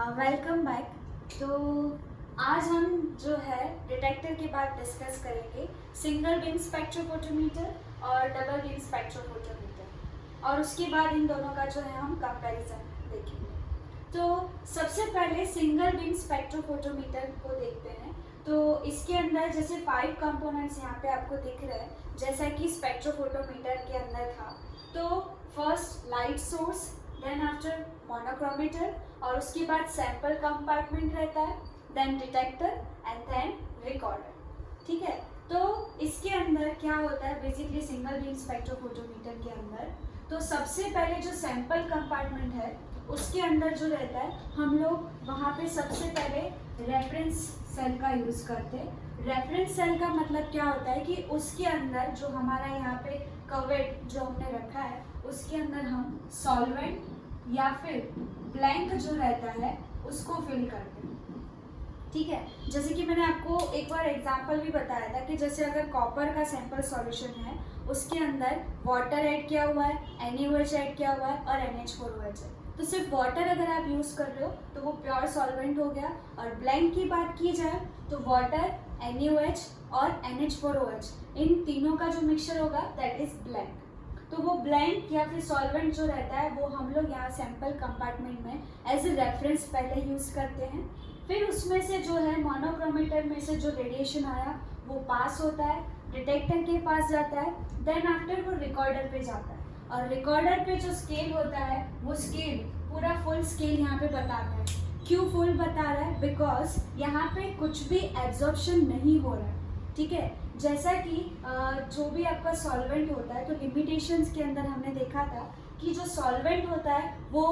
Welcome back. तो आज हम जो है डिटेक्टर के बाद डिस्कस करेंगे सिंगल बीम स्पेक्ट्रोफोटोमीटर और डबल बीम स्पेक्ट्रोफोटोमीटर, और उसके बाद इन दोनों का जो है हम कंपैरिजन देखेंगे। तो सबसे पहले सिंगल बीम स्पेक्ट्रोफोटोमीटर को देखते हैं। तो इसके अंदर जैसे 5 कंपोनेंट्स यहाँ पे आपको दिख रहे हैं, जैसा कि स्पेक्ट्रोफोटोमीटर के अंदर था। तो first light source, then after monochromator, और उसके बाद सैंपल कंपार्टमेंट रहता है, then detector and then recorder. ठीक है, तो इसके अंदर क्या होता है बेसिकली सिंगल बीम स्पेक्ट्रोफोटोमीटर के अंदर। तो सबसे पहले जो सैंपल कंपार्टमेंट है उसके अंदर जो रहता है, हम लोग वहाँ पे सबसे पहले रेफरेंस सेल का यूज़ करते हैं। रेफरेंस सेल का मतलब क्या होता है कि उसके अंदर जो हमारा यहाँ पे कवर्ड जो हमने रखा है उसके अंदर हम सॉल्वेंट या फिर ब्लैंक जो रहता है उसको फिल करते हैं। ठीक है, जैसे कि मैंने आपको एक बार एग्जांपल भी बताया था कि जैसे अगर कॉपर का सैंपल सॉल्यूशन है, उसके अंदर वाटर ऐड किया हुआ है, NaOH ऐड किया हुआ है और NH4OH है। तो सिर्फ वाटर अगर आप यूज़ कर रहे हो तो वो प्योर सॉल्वेंट हो गया। और ब्लैंक की बात की जाए तो वाटर, NaOH और NH4OH, इन तीनों का जो मिक्सचर होगा दैट इज ब्लैंक। तो वो ब्लैंक या फिर सॉल्वेंट जो रहता है वो हम लोग यहाँ सैंपल कंपार्टमेंट में एज ए रेफरेंस पहले यूज़ करते हैं। फिर उसमें से जो है मोनोक्रोमीटर में से जो रेडिएशन आया वो पास होता है, डिटेक्टर के पास जाता है, देन आफ्टर वो रिकॉर्डर पे जाता है। और रिकॉर्डर पे जो स्केल होता है वो स्केल पूरा फुल स्केल यहाँ पे बताता है। क्यों फुल बता रहा है? बिकॉज यहाँ पे कुछ भी एब्जॉर्प्शन नहीं हो रहा है। ठीक है, जैसा कि जो भी आपका सॉल्वेंट होता है तो लिमिटेशंस के अंदर हमने देखा था कि जो सॉल्वेंट होता है वो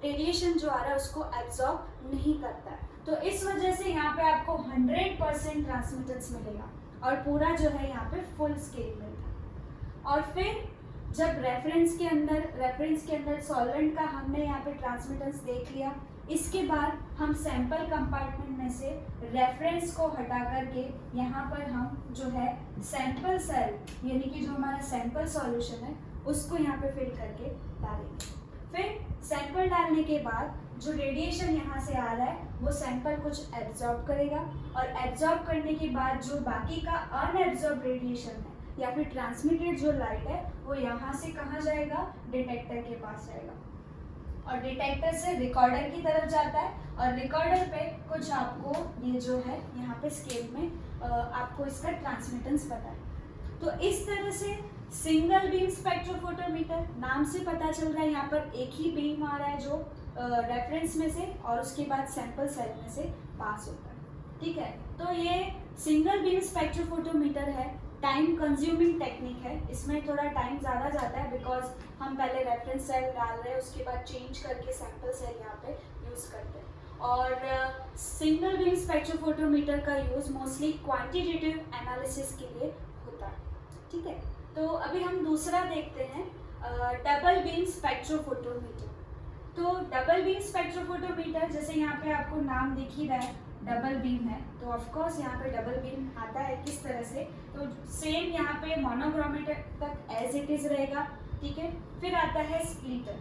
रेडिएशन जो आ रहा है उसको एब्जॉर्ब नहीं करता है। तो इस वजह से यहाँ पे आपको 100% ट्रांसमिटेंस मिलेगा और पूरा जो है यहाँ पे फुल स्केल मिलता है। और फिर जब रेफरेंस के अंदर सॉल्वेंट का हमने यहाँ पे ट्रांसमिटेंस देख लिया, इसके बाद हम सैंपल कंपार्टमेंट में से रेफरेंस को हटा करके यहाँ पर हम जो है सैंपल सेल यानी कि जो हमारा सैंपल सॉल्यूशन है उसको यहाँ पे फिल करके डालेंगे। फिर सैंपल डालने के बाद जो रेडिएशन यहाँ से आ रहा है वो सैंपल कुछ एब्जॉर्ब करेगा, और एब्जॉर्ब करने के बाद जो बाकी का अनएब्जॉर्ब रेडिएशन है या फिर ट्रांसमिटेड जो लाइट है वो यहाँ से कहाँ जाएगा? डिटेक्टर के पास जाएगा, और डिटेक्टर से रिकॉर्डर की तरफ जाता है, और रिकॉर्डर पे कुछ आपको ये जो है यहाँ पे स्केल में आपको इसका ट्रांसमिटेंस पता है। तो इस तरह से सिंगल बीम स्पेक्ट्रोफोटोमीटर नाम से पता चल रहा है यहाँ पर एक ही बीम आ रहा है जो रेफरेंस में से और उसके बाद सैंपल सेल में से पास होता है। ठीक है, तो ये सिंगल बीम स्पेक्ट्रोफोटोमीटर है। टाइम कंज्यूमिंग टेक्निक है, इसमें थोड़ा टाइम ज़्यादा जाता है बिकॉज हम पहले रेफरेंस सेल डाल रहे हैं, उसके बाद चेंज करके सैंपल सेल यहाँ पे यूज़ करते हैं। और सिंगल बीम स्पेक्ट्रोफोटोमीटर का यूज़ मोस्टली क्वांटिटेटिव एनालिसिस के लिए होता है। ठीक है, तो अभी हम दूसरा देखते हैं डबल बीम स्पेक्ट्रोफोटोमीटर। तो डबल बीम स्पेक्ट्रोफोटोमीटर जैसे यहाँ पे आपको नाम दिख ही रहा है, डबल बीम है, तो ऑफ कोर्स यहाँ पे डबल बीम आता है। किस तरह से? तो सेम यहाँ पे मोनोक्रोमीटर तक एज इट इज रहेगा। ठीक है, फिर आता है स्प्लिटर।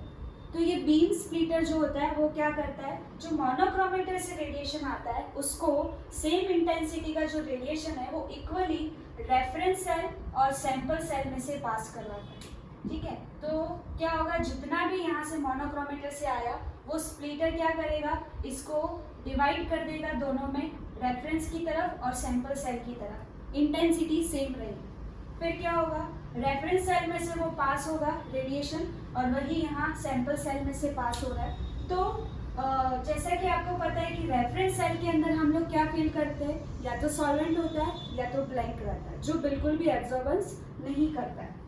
तो ये बीम स्प्लिटर जो होता है वो क्या करता है, जो मोनोक्रोमीटर से रेडिएशन आता है उसको सेम इंटेंसिटी का जो रेडिएशन है वो इक्वली रेफरेंस सेल और सैंपल सेल में से पास करवाता है। ठीक है, तो क्या होगा, जितना भी यहाँ से मोनोक्रोमीटर से आया वो स्प्लिटर क्या करेगा, इसको डिवाइड कर देगा दोनों में, रेफरेंस की तरफ और सैंपल सेल की तरफ। इंटेंसिटी सेम रहेगी। फिर क्या होगा, रेफरेंस सेल में से वो पास होगा रेडिएशन और वही यहाँ सैंपल सेल में से पास हो रहा है। तो जैसा कि आपको पता है कि रेफरेंस सेल के अंदर हम लोग क्या फील करते हैं, या तो सॉल्वेंट होता है या तो ब्लैंक रहता है जो बिल्कुल भी एब्जॉर्बेंस नहीं करता है।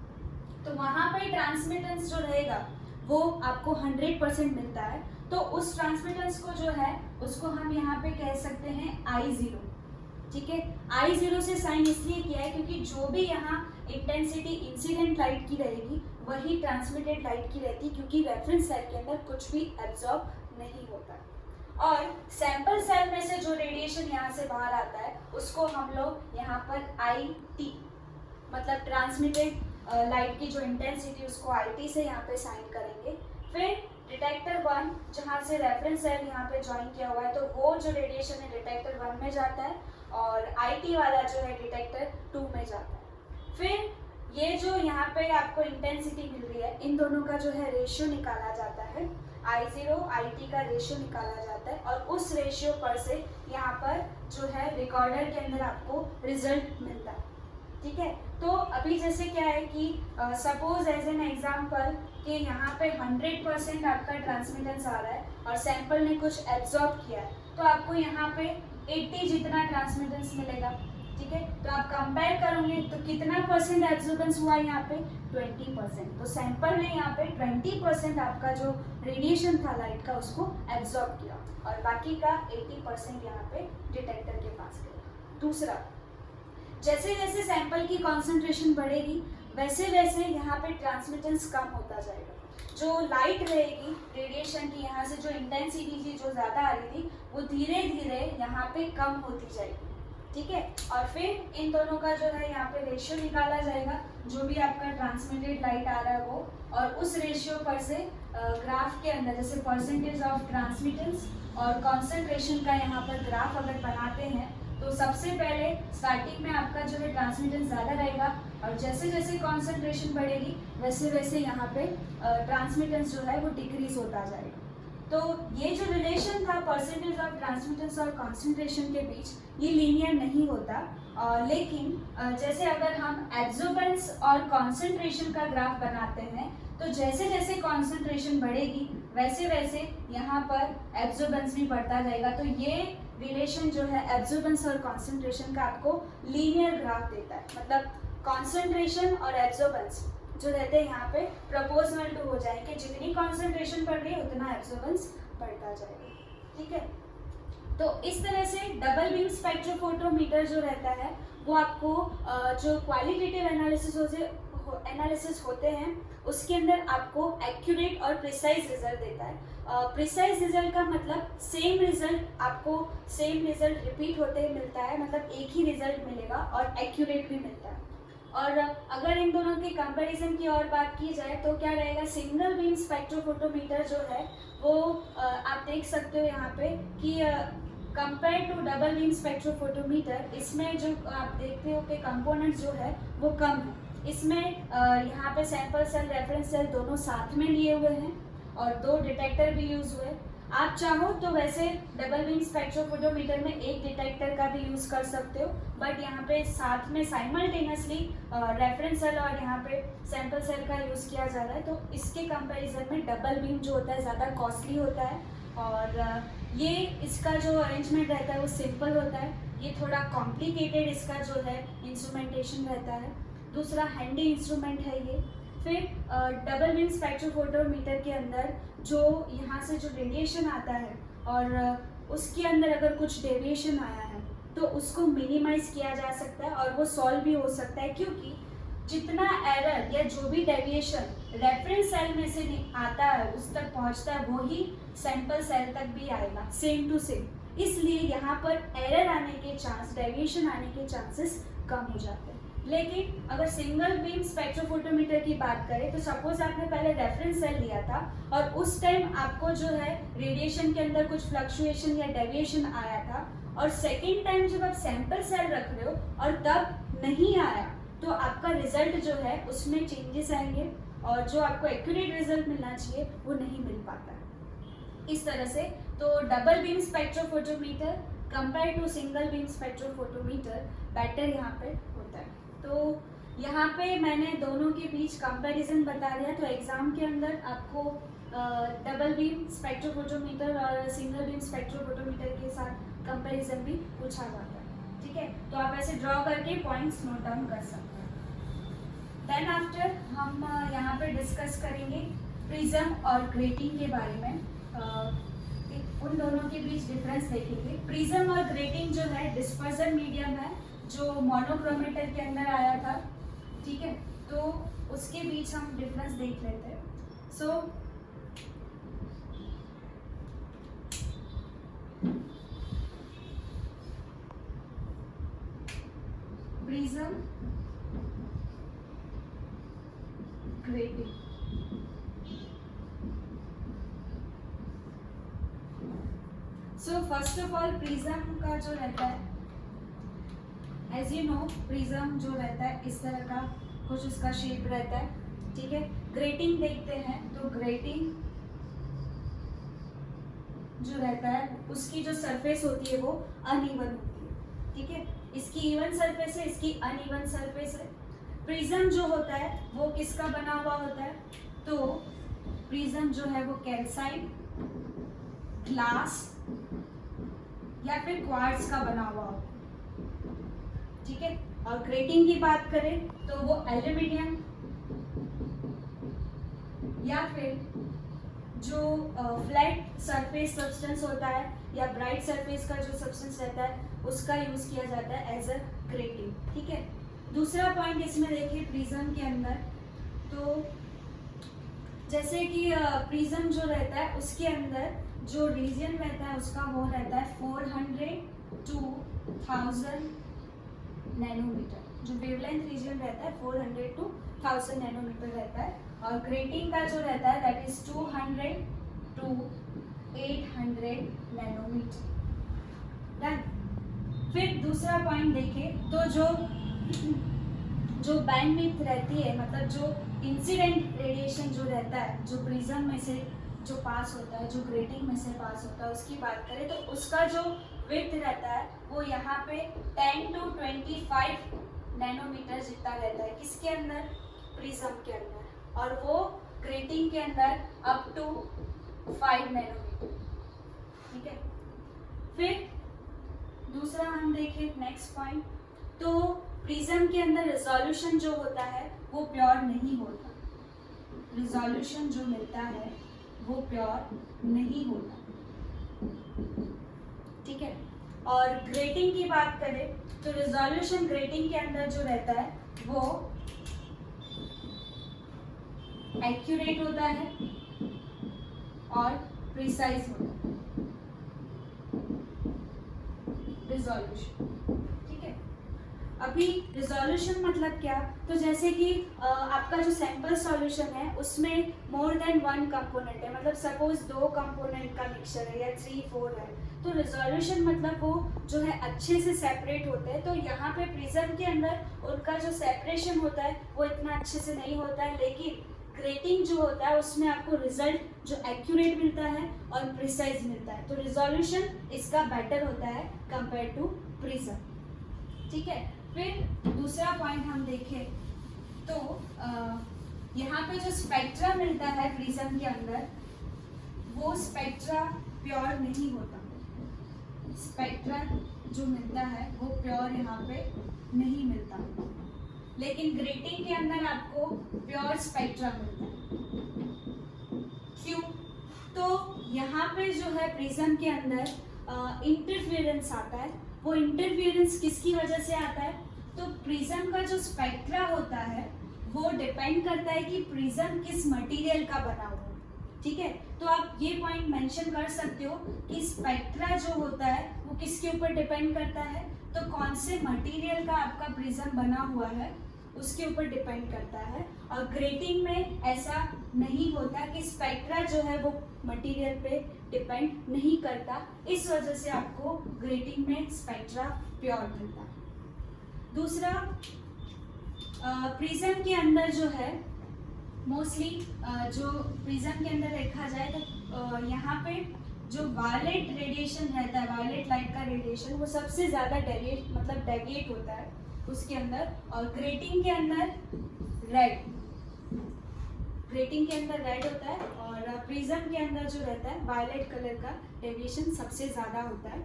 तो वहाँ पे ट्रांसमिटेंस जो रहेगा वो आपको 100% मिलता है। तो उस ट्रांसमिटेंस को जो है उसको हम यहाँ पे कह सकते हैं I0। ठीक है, I0 से साइन इसलिए किया है क्योंकि जो भी यहाँ इंटेंसिटी इंसिडेंट लाइट की रहेगी वही ट्रांसमिटेड लाइट की रहती है, क्योंकि रेफरेंस सेल के अंदर कुछ भी एब्जॉर्ब नहीं होता। और सैंपल सेल में से जो रेडिएशन यहाँ से बाहर आता है उसको हम लोग यहाँ पर IT मतलब ट्रांसमिटेड लाइट की जो इंटेंसिटी उसको IT से यहाँ पे साइन करेंगे। फिर डिटेक्टर 1 जहाँ से रेफरेंस सेल यहाँ पे ज्वाइन किया हुआ है, तो वो जो रेडिएशन है डिटेक्टर 1 में जाता है और IT वाला जो है डिटेक्टर 2 में जाता है। फिर ये जो यहाँ पे आपको इंटेंसिटी मिल रही है, इन दोनों का जो है रेशियो निकाला जाता है, I0 IT का रेशियो निकाला जाता है और उस रेशियो पर से यहाँ पर जो है रिकॉर्डर के अंदर आपको रिजल्ट मिलता है। ठीक है, तो अभी जैसे क्या है कि सपोज एज एन एग्जाम्पल कि यहाँ पे 100% आपका ट्रांसमिटेंस आ रहा है और सैंपल ने कुछ एब्जॉर्ब किया है, तो आपको यहाँ पे 80 जितना ट्रांसमिटेंस मिलेगा। ठीक है, तो आप कंपेयर करोगे तो कितना परसेंट एब्जॉर्बेंस हुआ यहाँ पे 20%, तो सैंपल ने यहाँ पे 20% आपका जो रेडिएशन था लाइट का उसको एब्जॉर्ब किया और बाकी का 80% यहाँ पे डिटेक्टर के पास गया। दूसरा, जैसे जैसे सैंपल की कॉन्सेंट्रेशन बढ़ेगी वैसे वैसे यहाँ पे ट्रांसमिटेंस कम होता जाएगा। जो लाइट रहेगी रेडिएशन की, यहाँ से जो इंटेंसिटी थी जो ज़्यादा आ रही थी वो धीरे धीरे यहाँ पे कम होती जाएगी। ठीक है, और फिर इन दोनों का जो है यहाँ पे रेशियो निकाला जाएगा, जो भी आपका ट्रांसमिटेड लाइट आ रहा है वो, और उस रेशियो पर से ग्राफ के अंदर जैसे परसेंटेज ऑफ ट्रांसमिटेंस और कॉन्सेंट्रेशन का यहाँ पर ग्राफ अगर बनाते हैं तो सबसे पहले स्टार्टिंग में आपका जो है ट्रांसमिटेंस ज़्यादा रहेगा और जैसे जैसे कॉन्सेंट्रेशन बढ़ेगी वैसे वैसे यहाँ पे ट्रांसमिटेंस जो है वो डिक्रीज होता जाएगा। तो ये जो रिलेशन था परसेंटेज ऑफ ट्रांसमिटेंस और कॉन्सेंट्रेशन के बीच, ये लीनियर नहीं होता, लेकिन जैसे अगर हम एब्जॉर्बेंस और कॉन्सेंट्रेशन का ग्राफ बनाते हैं तो जैसे जैसे कॉन्सेंट्रेशन बढ़ेगी वैसे वैसे यहाँ पर एब्जॉर्बेंस भी बढ़ता जाएगा। तो ये रिलेशन जो है एब्जॉर्बेंस और कॉन्सेंट्रेशन का आपको लीनियर ग्राफ देता है, मतलब कॉन्सेंट्रेशन और एब्जॉर्बेंस जो रहते हैं यहाँ पे प्रोपोर्शनल टू हो जाएंगे, जितनी कॉन्सेंट्रेशन बढ़ रही है उतना एब्जॉर्बेंस बढ़ता जाएगा। ठीक है, तो इस तरह से डबल बीम स्पेक्ट्रोफोटोमीटर जो रहता है वो आपको जो क्वालिटेटिव एनालिसिस होते हैं उसके अंदर आपको एक्यूरेट और प्रिसाइज रिजल्ट देता है। प्रिसाइज रिजल्ट का मतलब सेम रिजल्ट आपको सेम रिजल्ट रिपीट होते मिलता है, मतलब एक ही रिजल्ट मिलेगा और एक्यूरेट भी मिलता है। और अगर इन दोनों के कंपैरिजन की और बात की जाए तो क्या रहेगा, सिंगल बीम स्पेक्ट्रोफोटोमीटर जो है वो आप देख सकते हो यहाँ पे कि compare to double beam spectrophotometer, इसमें जो आप देखते हो कि कंपोनेंट्स जो है वो कम है। इसमें यहाँ पे सैंपल सेल रेफरेंस सेल दोनों साथ में लिए हुए हैं और 2 डिटेक्टर भी यूज हुए। आप चाहो तो वैसे डबल बीम स्पेक्ट्रोफोटोमीटर में एक डिटेक्टर का भी यूज़ कर सकते हो, बट यहाँ पे साथ में साइमल्टेनियसली रेफरेंस सेल और यहाँ पे सैंपल सेल का यूज़ किया जा रहा है। तो इसके कंपैरिजन में डबल बीम जो होता है ज़्यादा कॉस्टली होता है और ये इसका जो अरेंजमेंट रहता है वो सिंपल होता है। ये थोड़ा कॉम्प्लिकेटेड इसका जो है इंस्ट्रूमेंटेशन रहता है। दूसरा हैंडी इंस्ट्रूमेंट है ये। फिर डबल बीम स्पेक्ट्रोफोटोमीटर के अंदर जो यहाँ से जो रेडिएशन आता है और उसके अंदर अगर कुछ डेविएशन आया है तो उसको मिनिमाइज किया जा सकता है और वो सॉल्व भी हो सकता है, क्योंकि जितना एरर या जो भी डेविएशन रेफरेंस सेल में से आता है उस तक पहुँचता है वही सैंपल सेल तक भी आएगा, सेम टू सेम। इसलिए यहाँ पर एरर आने के चांस, डेविएशन आने के चांसेस कम हो जाते हैं। लेकिन अगर सिंगल बीम स्पेक्ट्रोफोटोमीटर की बात करें तो सपोज आपने पहले रेफरेंस सेल लिया था और उस टाइम आपको जो है रेडिएशन के अंदर कुछ फ्लक्चुएशन या डेविएशन आया था और सेकेंड टाइम जब आप सैंपल सेल रख रहे हो और तब नहीं आया तो आपका रिजल्ट जो है उसमें चेंजेस आएंगे और जो आपको एक्यूरेट रिजल्ट मिलना चाहिए वो नहीं मिल पाता है। इस तरह से तो double beam spectrophotometer compare to single beam spectrophotometer better यहाँ पे होता है। तो यहाँ पे मैंने दोनों के बीच कंपैरिजन बता दिया। तो एग्ज़ाम के अंदर आपको डबल बीम स्पेक्ट्रोफोटोमीटर और सिंगल बीम स्पेक्ट्रोफोटोमीटर के साथ कंपैरिजन भी पूछा जाता है। ठीक है, तो आप ऐसे ड्रॉ करके पॉइंट्स नोट डाउन कर सकते हैं। देन आफ्टर हम यहाँ पे डिस्कस करेंगे प्रिज्म और ग्रेटिंग के बारे में। उन दोनों के बीच डिफरेंस देखेंगे। प्रिज्म और ग्रेटिंग जो है डिस्पर्जन मीडियम है जो मोनोक्रोमेटर के अंदर आया था। ठीक है, तो उसके बीच हम डिफरेंस देख लेते हैं। So prism, grating. So first of all prism का जो रहता है, एज यू नो प्रिज्म जो रहता है इस तरह का कुछ उसका शेप रहता है, ठीक है। ग्रेटिंग देखते हैं तो ग्रेटिंग जो रहता है उसकी जो सरफेस होती है वो अनइवन होती है, ठीक है। इसकी इवन सरफेस है, इसकी अनइवन सरफेस है। प्रिज्म जो होता है वो किसका बना हुआ होता है, तो प्रिज्म जो है वो कैल्साइट, ग्लास या फिर क्वार्ट्ज का बना हुआ होता है, ठीक है। और ग्रेटिंग की बात करें तो वो एल्यूमिनियम या फिर जो फ्लैट सरफेस सब्सटेंस होता है या ब्राइट सरफेस का जो सब्सटेंस रहता है उसका यूज किया जाता है एज अ ग्रेटिंग, ठीक है। दूसरा पॉइंट इसमें देखिए प्रिज्म के अंदर, तो जैसे कि प्रिज्म जो रहता है उसके अंदर जो रीजन रहता है उसका वो रहता है 400 to 1000 नैनोमीटर। जो वेवलेंथ रीजन रहता है 400 to 1000 नैनोमीटर रहता है। और ग्रेटिंग का जो रहता है that is 200 to 800 nanometer. Done. फिर दूसरा पॉइंट देखें तो जो बैंडविड्थ रहती है, मतलब जो इंसिडेंट रेडिएशन जो रहता है जो प्रिज्म में से जो पास होता है, जो ग्रेटिंग में से पास होता है, उसकी बात करें तो उसका जो विड्थ रहता है वो यहाँ पे 10 to 25 नैनोमीटर जितना रहता है। किसके अंदर, प्रिज्म के अंदर। और वो ग्रेटिंग के अंदर अप टू 5 नैनोमीटर, ठीक है। फिर दूसरा हम देखें नेक्स्ट पॉइंट, तो प्रिज्म के अंदर रिजोल्यूशन जो होता है वो प्योर नहीं होता। रिजोल्यूशन जो मिलता है वो प्योर नहीं होता, ठीक है। और ग्रेटिंग की बात करें तो रिजोल्यूशन ग्रेटिंग के अंदर जो रहता है वो एक्यूरेट होता है और प्रिसाइज होता है रिजोल्यूशन, ठीक है। अभी रिजोल्यूशन मतलब क्या, तो जैसे कि आपका जो सैंपल सॉल्यूशन है उसमें मोर देन 1 कंपोनेंट है, मतलब सपोज 2 कंपोनेंट का मिक्सचर है या 3-4 है, तो रिजोल्यूशन मतलब वो जो है अच्छे से सेपरेट होते हैं। तो यहाँ पे प्रिज्म के अंदर उनका जो सेपरेशन होता है वो इतना अच्छे से नहीं होता है, लेकिन ग्रेटिंग जो होता है उसमें आपको रिजल्ट जो एक्यूरेट मिलता है और प्रिसाइज मिलता है। तो रिजोल्यूशन इसका बेटर होता है कंपेयर टू प्रिज्म, ठीक है। फिर दूसरा पॉइंट हम देखें तो यहाँ पे जो स्पेक्ट्रा मिलता है प्रिज्म के अंदर वो स्पेक्ट्रा प्योर नहीं होता। स्पेक्ट्रा जो मिलता है वो प्योर यहाँ पे नहीं मिलता, लेकिन ग्रेटिंग के अंदर आपको प्योर स्पेक्ट्रा मिलता है। क्यों, तो यहाँ पे जो है प्रिज्म के अंदर इंटरफेरेंस आता है। वो इंटरफेरेंस किसकी वजह से आता है, तो प्रिज्म का जो स्पेक्ट्रा होता है वो डिपेंड करता है कि प्रिज्म किस मटेरियल का बना हुआ है, ठीक है। तो आप ये पॉइंट मेंशन कर सकते हो कि स्पेक्ट्रा जो होता है वो किसके ऊपर डिपेंड करता है, तो कौन से मटेरियल का आपका प्रिज्म बना हुआ है उसके ऊपर डिपेंड करता है। और ग्रेटिंग में ऐसा नहीं होता कि स्पेक्ट्रा जो है वो मटेरियल पे डिपेंड नहीं करता, इस वजह से आपको ग्रेटिंग में स्पेक्ट्रा प्योर मिलता है। दूसरा, प्रिज्म के अंदर जो है मोस्टली जो प्रिज्म के अंदर देखा जाए तो यहाँ पे जो वायलेट रेडिएशन रहता है, वायलेट लाइट का रेडिएशन, वो सबसे ज़्यादा डेविएट होता है उसके अंदर। और ग्रेटिंग के अंदर रेड होता है और प्रिज्म के अंदर जो रहता है वायलेट कलर का डेविएशन सबसे ज़्यादा होता है।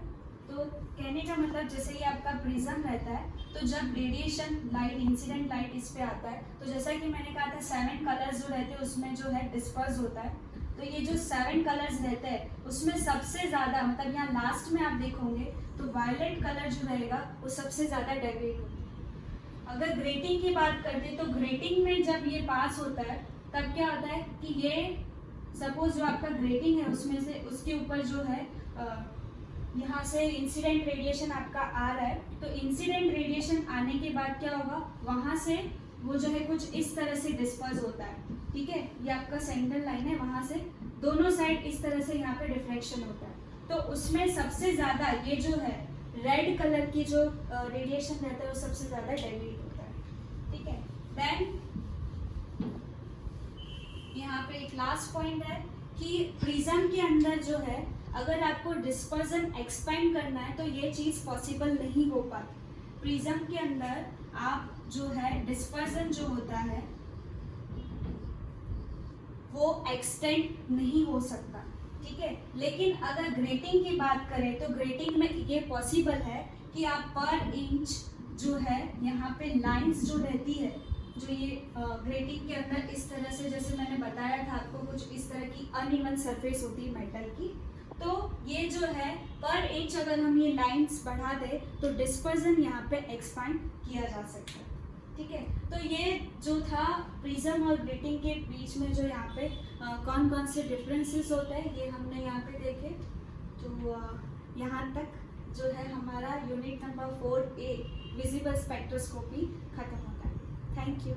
तो कहने का मतलब जैसे ही आपका प्रिज्म रहता है तो जब रेडिएशन लाइट, इंसिडेंट लाइट इस पे आता है, तो जैसा कि मैंने कहा था 7 कलर्स जो रहते हैं उसमें जो है डिस्पर्स होता है। तो ये जो 7 कलर्स रहते हैं उसमें सबसे ज़्यादा, मतलब यहाँ लास्ट में आप देखोगे तो वायलेट कलर जो रहेगा वो सबसे ज़्यादा डेविएट होता है। अगर ग्रेटिंग की बात करते तो ग्रेटिंग में जब ये पास होता है तब क्या होता है कि ये सपोज जो आपका ग्रेटिंग है उसमें से उसके ऊपर जो है यहाँ से इंसिडेंट रेडिएशन आपका आ रहा है, तो इंसिडेंट रेडिएशन आने के बाद क्या होगा, वहाँ से वो जो है कुछ इस तरह से डिस्पर्स होता है, ठीक है। ये आपका सेंट्रल लाइन है, वहाँ से दोनों साइड इस तरह से यहाँ पे डिफ्रेक्शन होता है। तो उसमें सबसे ज़्यादा ये जो है रेड कलर की जो रेडिएशन रहता है वो सबसे ज़्यादा डाइल्यूट होता है, ठीक है। देन यहाँ पे एक लास्ट पॉइंट है कि प्रिज्म के अंदर जो है अगर आपको डिस्पर्जन एक्सपेंड करना है तो ये चीज़ पॉसिबल नहीं हो पाती। प्रिज्म के अंदर आप जो है डिस्पर्जन जो होता है वो एक्सटेंड नहीं हो सकता, ठीक है। लेकिन अगर ग्रेटिंग की बात करें तो ग्रेटिंग में ये पॉसिबल है कि आप पर इंच जो है यहाँ पे लाइंस जो रहती है, जो ये ग्रेटिंग के अंदर इस तरह से, जैसे मैंने बताया था आपको, कुछ इस तरह की अनइवन सरफेस होती है मेटल की, तो ये जो है पर इंच अगर हम ये लाइंस बढ़ा दें तो डिस्पर्जन यहाँ पे एक्सपांड किया जा सकता है, ठीक है। तो ये जो था प्रिज्म और ग्रेटिंग के बीच में जो यहाँ पे कौन कौन से डिफरेंसेस होते हैं ये हमने यहाँ पे देखे। तो यहाँ तक जो है हमारा unit number 4A visible spectroscopy खत्म होता है। Thank you.